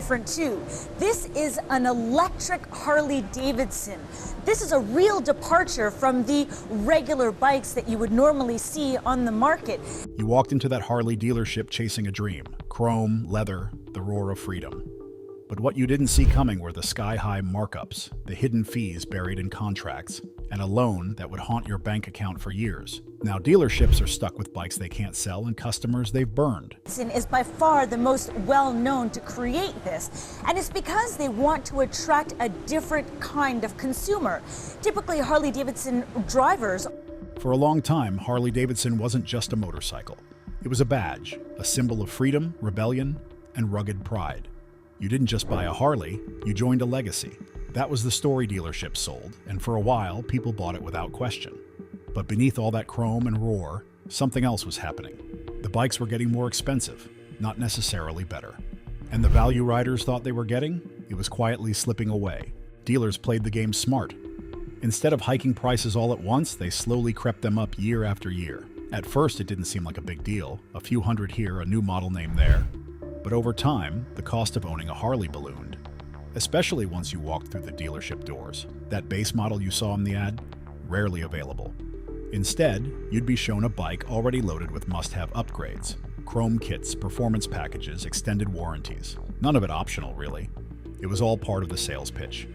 different too. This is an electric Harley Davidson. This is a real departure from the regular bikes that you would normally see on the market. You walked into that Harley dealership chasing a dream. Chrome, leather, the roar of freedom. But what you didn't see coming were the sky-high markups, the hidden fees buried in contracts, and a loan that would haunt your bank account for years. Now dealerships are stuck with bikes they can't sell and customers they've burned. Davidson is by far the most well-known to create this, and it's because they want to attract a different kind of consumer, typically Harley Davidson drivers. For a long time, Harley Davidson wasn't just a motorcycle. It was a badge, a symbol of freedom, rebellion, and rugged pride. You didn't just buy a Harley, you joined a legacy. That was the story dealerships sold, and for a while, people bought it without question. But beneath all that chrome and roar, something else was happening. The bikes were getting more expensive, not necessarily better. And the value riders thought they were getting, it was quietly slipping away. Dealers played the game smart. Instead of hiking prices all at once, they slowly crept them up year after year. At first, it didn't seem like a big deal. A few hundred here, a new model name there. But over time, the cost of owning a Harley ballooned, especially once you walked through the dealership doors. That base model you saw in the ad, rarely available. Instead, you'd be shown a bike already loaded with must-have upgrades, chrome kits, performance packages, extended warranties. None of it optional, really. It was all part of the sales pitch.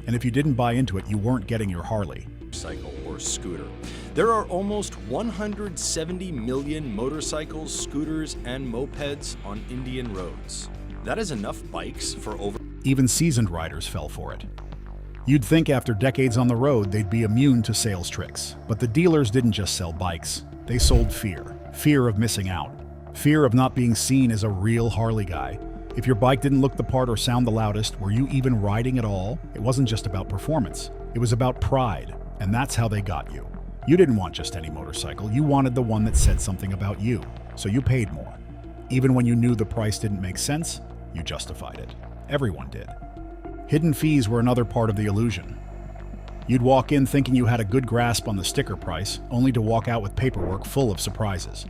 And if you didn't buy into it, you weren't getting your Harley. Cycle or scooter. There are almost 170 million motorcycles, scooters, and mopeds on Indian roads. That is enough bikes for over... Even seasoned riders fell for it. You'd think after decades on the road, they'd be immune to sales tricks. But the dealers didn't just sell bikes. They sold fear. Fear of missing out. Fear of not being seen as a real Harley guy. If your bike didn't look the part or sound the loudest, were you even riding at all? It wasn't just about performance. It was about pride. And that's how they got you. You didn't want just any motorcycle. You wanted the one that said something about you. So you paid more. Even when you knew the price didn't make sense, you justified it. Everyone did. Hidden fees were another part of the illusion. You'd walk in thinking you had a good grasp on the sticker price, only to walk out with paperwork full of surprises.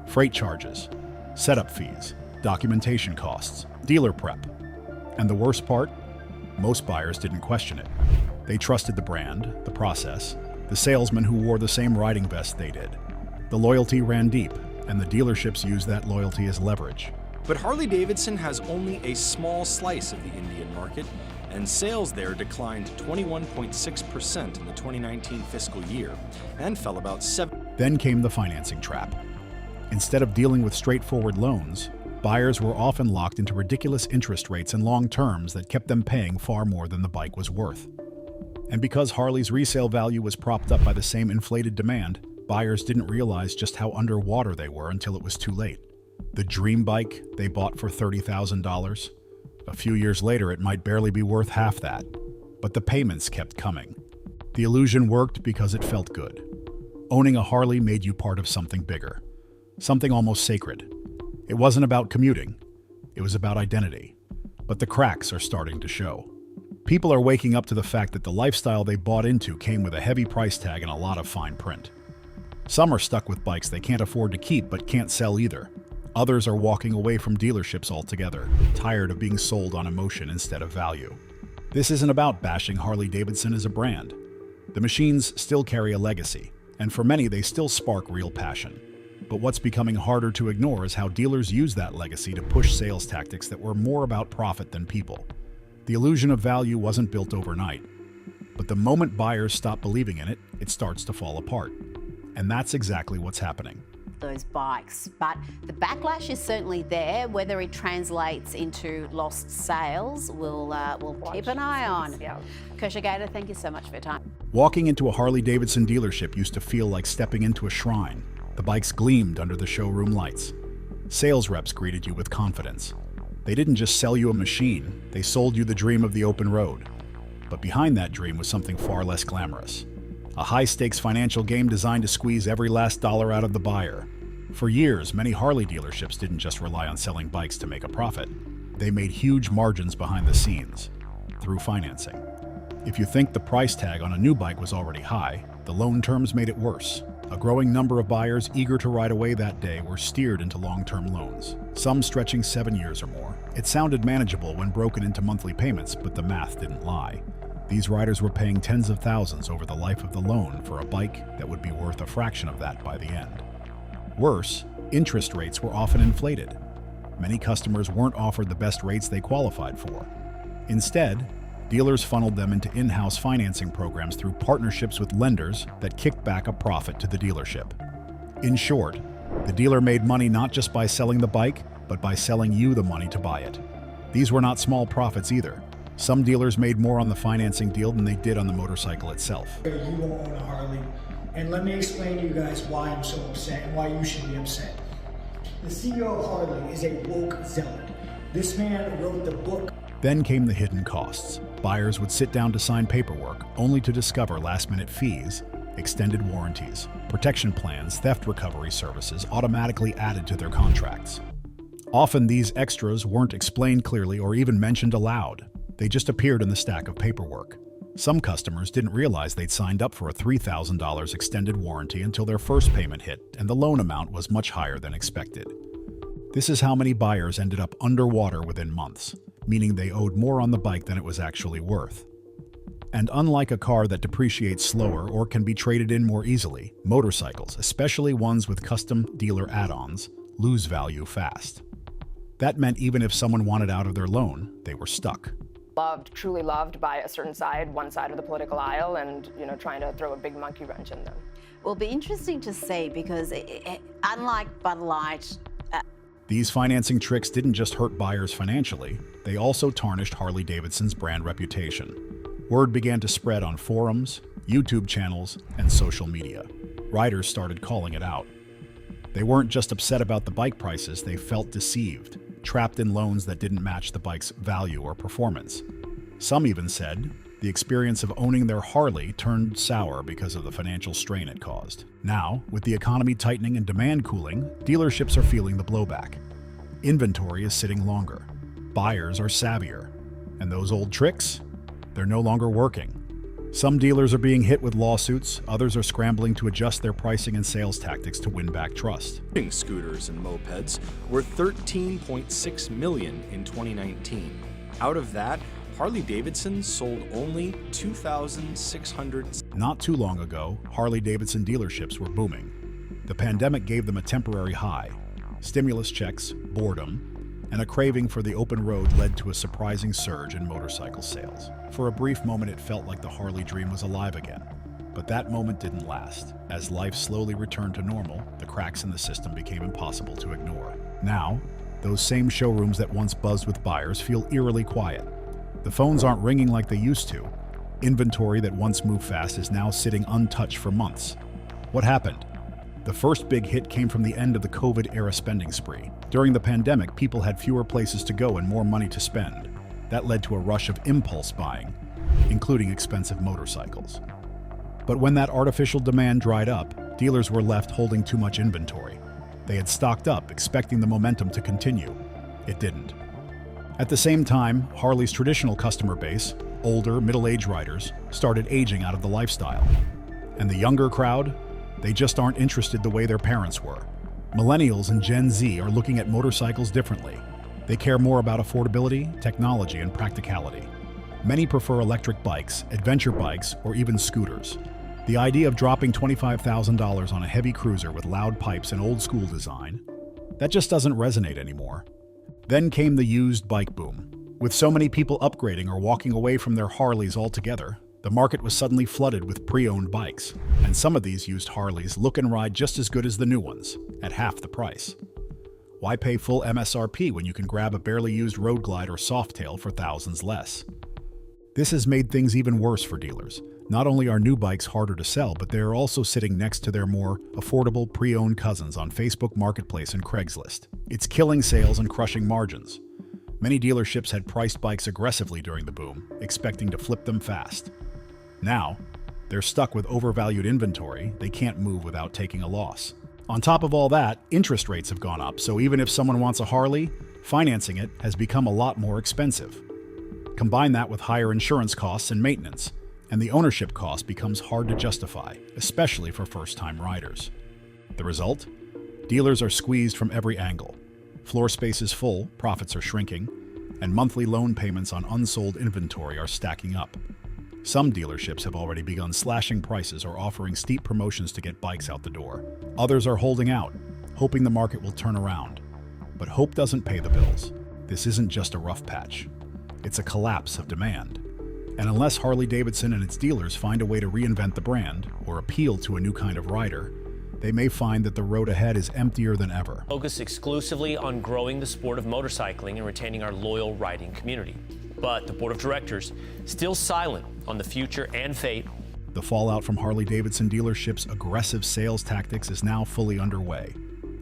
Freight charges, setup fees, documentation costs, dealer prep. And the worst part? Most buyers didn't question it. They trusted the brand, the process, the salesman who wore the same riding vest they did. The loyalty ran deep, and the dealerships used that loyalty as leverage. But Harley Davidson has only a small slice of the Indian market, and sales there declined 21.6% in the 2019 fiscal year, and fell about 7%. Then came the financing trap. Instead of dealing with straightforward loans, buyers were often locked into ridiculous interest rates and long terms that kept them paying far more than the bike was worth. And because Harley's resale value was propped up by the same inflated demand, buyers didn't realize just how underwater they were until it was too late. The dream bike they bought for $30,000, a few years later it might barely be worth half that. But the payments kept coming. The illusion worked because it felt good. Owning a Harley made you part of something bigger, something almost sacred. It wasn't about commuting, it was about identity. But the cracks are starting to show. People are waking up to the fact that the lifestyle they bought into came with a heavy price tag and a lot of fine print. Some are stuck with bikes they can't afford to keep but can't sell either. Others are walking away from dealerships altogether, tired of being sold on emotion instead of value. This isn't about bashing Harley Davidson as a brand. The machines still carry a legacy, and for many they still spark real passion. But what's becoming harder to ignore is how dealers use that legacy to push sales tactics that were more about profit than people. The illusion of value wasn't built overnight. But the moment buyers stop believing in it, it starts to fall apart. And that's exactly what's happening. Those bikes, but the backlash is certainly there. Whether it translates into lost sales, we'll keep an eye on. Yeah. Kersha Gator, thank you so much for your time. Walking into a Harley Davidson dealership used to feel like stepping into a shrine. The bikes gleamed under the showroom lights. Sales reps greeted you with confidence. They didn't just sell you a machine, they sold you the dream of the open road. But behind that dream was something far less glamorous. A high-stakes financial game designed to squeeze every last dollar out of the buyer. For years, many Harley dealerships didn't just rely on selling bikes to make a profit. They made huge margins behind the scenes, through financing. If you think the price tag on a new bike was already high, the loan terms made it worse. A growing number of buyers eager to ride away that day were steered into long-term loans, some stretching 7 years or more. It sounded manageable when broken into monthly payments, but the math didn't lie. These riders were paying tens of thousands over the life of the loan for a bike that would be worth a fraction of that by the end. Worse, interest rates were often inflated. Many customers weren't offered the best rates they qualified for. Instead, dealers funneled them into in-house financing programs through partnerships with lenders that kicked back a profit to the dealership. In short, the dealer made money not just by selling the bike, but by selling you the money to buy it. These were not small profits either. Some dealers made more on the financing deal than they did on the motorcycle itself. You won't own a Harley. And let me explain to you guys why I'm so upset and why you should be upset. The CEO of Harley is a woke zealot. This man wrote the book. Then came the hidden costs. Buyers would sit down to sign paperwork, only to discover last-minute fees, extended warranties, protection plans, theft recovery services automatically added to their contracts. Often these extras weren't explained clearly or even mentioned aloud. They just appeared in the stack of paperwork. Some customers didn't realize they'd signed up for a $3,000 extended warranty until their first payment hit, and the loan amount was much higher than expected. This is how many buyers ended up underwater within months, meaning they owed more on the bike than it was actually worth. And unlike a car that depreciates slower or can be traded in more easily, motorcycles, especially ones with custom dealer add-ons, lose value fast. That meant even if someone wanted out of their loan, they were stuck. Truly loved by a certain side, one side of the political aisle, and trying to throw a big monkey wrench in them. Will be interesting to see because unlike Bud Light, these financing tricks didn't just hurt buyers financially, they also tarnished Harley Davidson's brand reputation. Word began to spread on forums, YouTube channels, and social media. Riders started calling it out. They weren't just upset about the bike prices, they felt deceived, trapped in loans that didn't match the bike's value or performance. Some even said the experience of owning their Harley turned sour because of the financial strain it caused. Now, with the economy tightening and demand cooling, dealerships are feeling the blowback. Inventory is sitting longer. Buyers are savvier. And those old tricks? They're no longer working. Some dealers are being hit with lawsuits, others are scrambling to adjust their pricing and sales tactics to win back trust. Scooters and mopeds were 13.6 million in 2019. Out of that, Harley Davidson sold only 2,600. Not too long ago, Harley Davidson dealerships were booming. The pandemic gave them a temporary high. Stimulus checks, boredom, and a craving for the open road led to a surprising surge in motorcycle sales. For a brief moment, it felt like the Harley dream was alive again. But that moment didn't last. As life slowly returned to normal, the cracks in the system became impossible to ignore. Now, those same showrooms that once buzzed with buyers feel eerily quiet. The phones aren't ringing like they used to. Inventory that once moved fast is now sitting untouched for months. What happened? The first big hit came from the end of the COVID-era spending spree. During the pandemic, people had fewer places to go and more money to spend. That led to a rush of impulse buying, including expensive motorcycles. But when that artificial demand dried up, dealers were left holding too much inventory. They had stocked up, expecting the momentum to continue. It didn't. At the same time, Harley's traditional customer base, older, middle-aged riders, started aging out of the lifestyle. And the younger crowd? They just aren't interested the way their parents were. Millennials and Gen Z are looking at motorcycles differently. They care more about affordability, technology, and practicality. Many prefer electric bikes, adventure bikes, or even scooters. The idea of dropping $25,000 on a heavy cruiser with loud pipes and old-school design, that just doesn't resonate anymore. Then came the used bike boom. With so many people upgrading or walking away from their Harleys altogether, the market was suddenly flooded with pre-owned bikes, and some of these used Harleys look and ride just as good as the new ones, at half the price. Why pay full MSRP when you can grab a barely used Road Glide or Softail for thousands less? This has made things even worse for dealers. Not only are new bikes harder to sell, but they are also sitting next to their more affordable pre-owned cousins on Facebook Marketplace and Craigslist. It's killing sales and crushing margins. Many dealerships had priced bikes aggressively during the boom, expecting to flip them fast. Now, they're stuck with overvalued inventory they can't move without taking a loss. On top of all that, interest rates have gone up, so even if someone wants a Harley, financing it has become a lot more expensive. Combine that with higher insurance costs and maintenance, and the ownership cost becomes hard to justify, especially for first-time riders. The result? Dealers are squeezed from every angle. Floor space is full, profits are shrinking, and monthly loan payments on unsold inventory are stacking up. Some dealerships have already begun slashing prices or offering steep promotions to get bikes out the door. Others are holding out, hoping the market will turn around. But hope doesn't pay the bills. This isn't just a rough patch. It's a collapse of demand. And unless Harley Davidson and its dealers find a way to reinvent the brand or appeal to a new kind of rider, they may find that the road ahead is emptier than ever. Focus exclusively on growing the sport of motorcycling and retaining our loyal riding community. But the board of directors still silent on the future and fate. The fallout from Harley Davidson dealerships' aggressive sales tactics is now fully underway,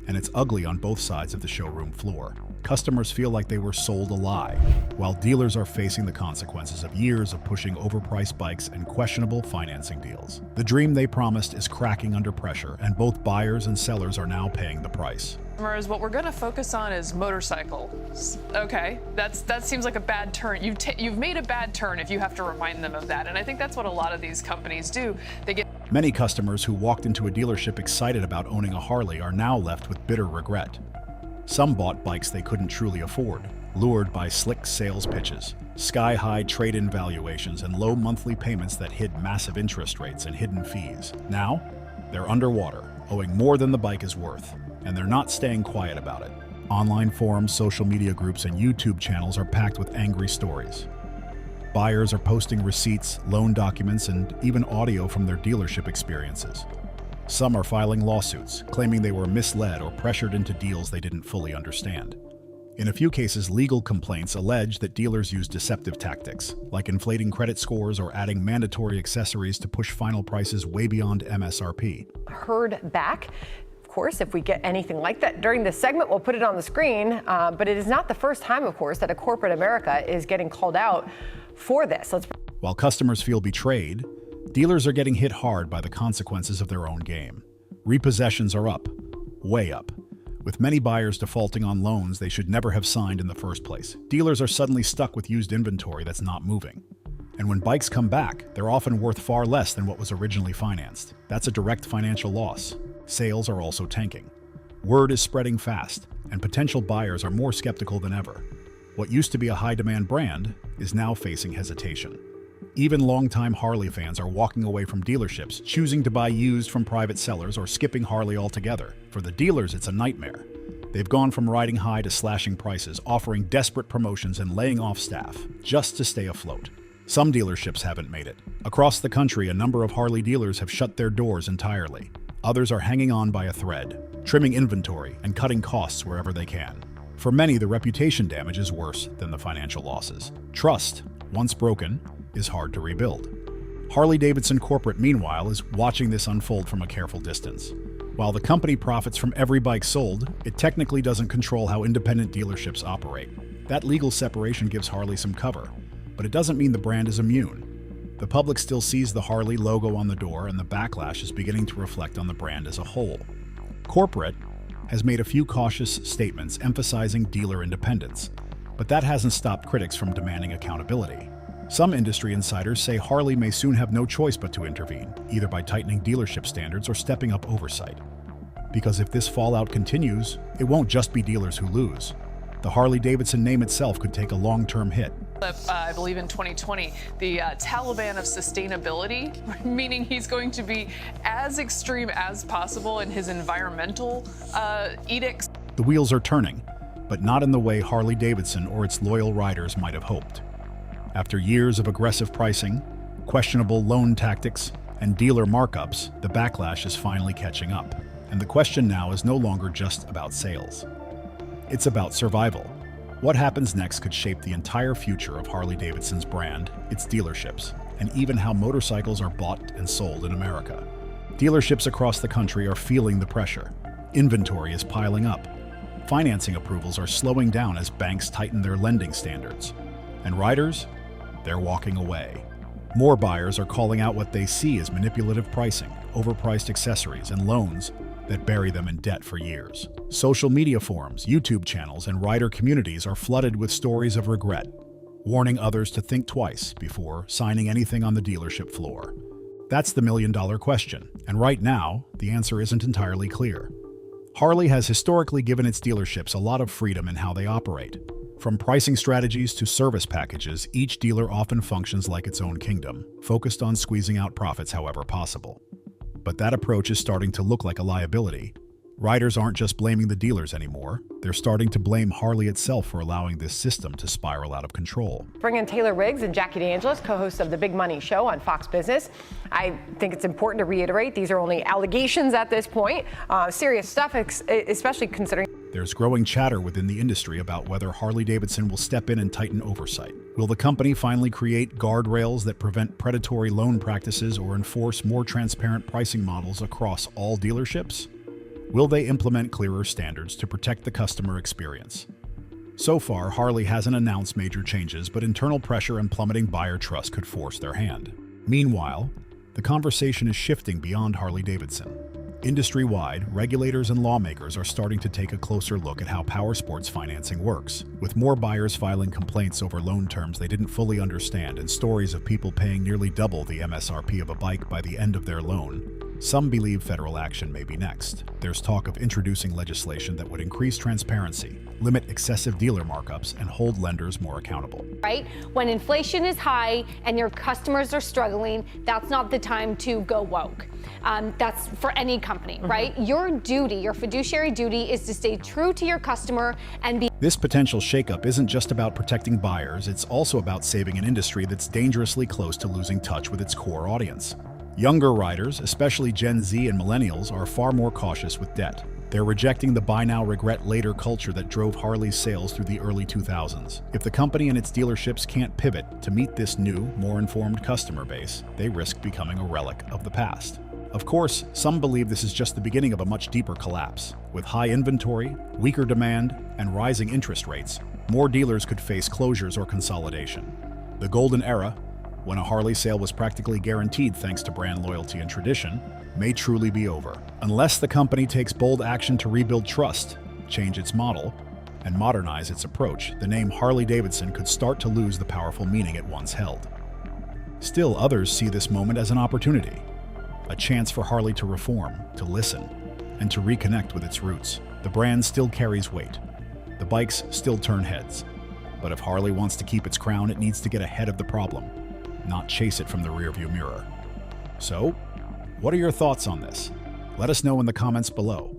and it's ugly on both sides of the showroom floor. Customers feel like they were sold a lie, while dealers are facing the consequences of years of pushing overpriced bikes and questionable financing deals. The dream they promised is cracking under pressure, and both buyers and sellers are now paying the price. What we're going to focus on is motorcycles. Okay, that seems like a bad turn. You've made a bad turn if you have to remind them of that, and I think that's what a lot of these companies do. They get Many customers who walked into a dealership excited about owning a Harley are now left with bitter regret. Some bought bikes they couldn't truly afford, lured by slick sales pitches, sky-high trade-in valuations, and low monthly payments that hid massive interest rates and hidden fees. Now, they're underwater, owing more than the bike is worth, and they're not staying quiet about it. Online forums, social media groups, and YouTube channels are packed with angry stories. Buyers are posting receipts, loan documents, and even audio from their dealership experiences. Some are filing lawsuits, claiming they were misled or pressured into deals they didn't fully understand. In a few cases, legal complaints allege that dealers use deceptive tactics, like inflating credit scores or adding mandatory accessories to push final prices way beyond MSRP. Heard back. Of course, if we get anything like that during this segment, we'll put it on the screen. But it is not the first time, of course, that a corporate America is getting called out for this. While customers feel betrayed, dealers are getting hit hard by the consequences of their own game. Repossessions are up, way up, with many buyers defaulting on loans they should never have signed in the first place. Dealers are suddenly stuck with used inventory that's not moving. And when bikes come back, they're often worth far less than what was originally financed. That's a direct financial loss. Sales are also tanking. Word is spreading fast, and potential buyers are more skeptical than ever. What used to be a high-demand brand is now facing hesitation. Even longtime Harley fans are walking away from dealerships, choosing to buy used from private sellers or skipping Harley altogether. For the dealers, it's a nightmare. They've gone from riding high to slashing prices, offering desperate promotions and laying off staff, just to stay afloat. Some dealerships haven't made it. Across the country, a number of Harley dealers have shut their doors entirely. Others are hanging on by a thread, trimming inventory and cutting costs wherever they can. For many, the reputation damage is worse than the financial losses. Trust, once broken, is hard to rebuild. Harley Davidson Corporate, meanwhile, is watching this unfold from a careful distance. While the company profits from every bike sold, it technically doesn't control how independent dealerships operate. That legal separation gives Harley some cover, but it doesn't mean the brand is immune. The public still sees the Harley logo on the door, and the backlash is beginning to reflect on the brand as a whole. Corporate has made a few cautious statements emphasizing dealer independence, but that hasn't stopped critics from demanding accountability. Some industry insiders say Harley may soon have no choice but to intervene, either by tightening dealership standards or stepping up oversight. Because if this fallout continues, it won't just be dealers who lose. The Harley Davidson name itself could take a long-term hit. I believe in 2020, the Taliban of sustainability, meaning he's going to be as extreme as possible in his environmental edicts. The wheels are turning, but not in the way Harley Davidson or its loyal riders might have hoped. After years of aggressive pricing, questionable loan tactics, and dealer markups, the backlash is finally catching up. And the question now is no longer just about sales. It's about survival. What happens next could shape the entire future of Harley Davidson's brand, its dealerships, and even how motorcycles are bought and sold in America. Dealerships across the country are feeling the pressure. Inventory is piling up. Financing approvals are slowing down as banks tighten their lending standards. And riders? They're walking away. More buyers are calling out what they see as manipulative pricing, overpriced accessories, and loans that bury them in debt for years. Social media forums, YouTube channels, and rider communities are flooded with stories of regret. warning others to think twice before signing anything on the dealership floor? That's the million-dollar question, and right now, the answer isn't entirely clear. Harley has historically given its dealerships a lot of freedom in how they operate. From pricing strategies to service packages, each dealer often functions like its own kingdom, focused on squeezing out profits however possible. But that approach is starting to look like a liability. Riders aren't just blaming the dealers anymore, they're starting to blame Harley itself for allowing this system to spiral out of control. Bring in Taylor Riggs and Jackie DeAngelis, co-hosts of the Big Money Show on Fox Business. I think it's important to reiterate these are only allegations at this point. Serious stuff, especially considering there's growing chatter within the industry about whether Harley Davidson will step in and tighten oversight. Will the company finally create guardrails that prevent predatory loan practices or enforce more transparent pricing models across all dealerships? Will they implement clearer standards to protect the customer experience? So far, Harley hasn't announced major changes, but internal pressure and plummeting buyer trust could force their hand. Meanwhile, the conversation is shifting beyond Harley Davidson. Industry-wide, regulators and lawmakers are starting to take a closer look at how powersports financing works, with more buyers filing complaints over loan terms they didn't fully understand and stories of people paying nearly double the MSRP of a bike by the end of their loan. Some believe federal action may be next. There's talk of introducing legislation that would increase transparency, limit excessive dealer markups, and hold lenders more accountable. Right? When inflation is high and your customers are struggling, that's not the time to go woke. That's for any company, right? Your duty, your fiduciary duty, is to stay true to your customer and be. This potential shakeup isn't just about protecting buyers, it's also about saving an industry that's dangerously close to losing touch with its core audience. Younger riders, especially Gen Z and millennials, are far more cautious with debt. They're rejecting the buy now, regret later culture that drove Harley's sales through the early 2000s. If the company and its dealerships can't pivot to meet this new, more informed customer base, they risk becoming a relic of the past. Of course, some believe this is just the beginning of a much deeper collapse. With high inventory, weaker demand, and rising interest rates, more dealers could face closures or consolidation. The golden era, when a Harley sale was practically guaranteed thanks to brand loyalty and tradition, may truly be over. Unless the company takes bold action to rebuild trust, change its model, and modernize its approach, the name Harley Davidson could start to lose the powerful meaning it once held. Still, others see this moment as an opportunity, a chance for Harley to reform, to listen, and to reconnect with its roots. The brand still carries weight. The bikes still turn heads. But if Harley wants to keep its crown, it needs to get ahead of the problem, not chase it from the rearview mirror. So, what are your thoughts on this? Let us know in the comments below.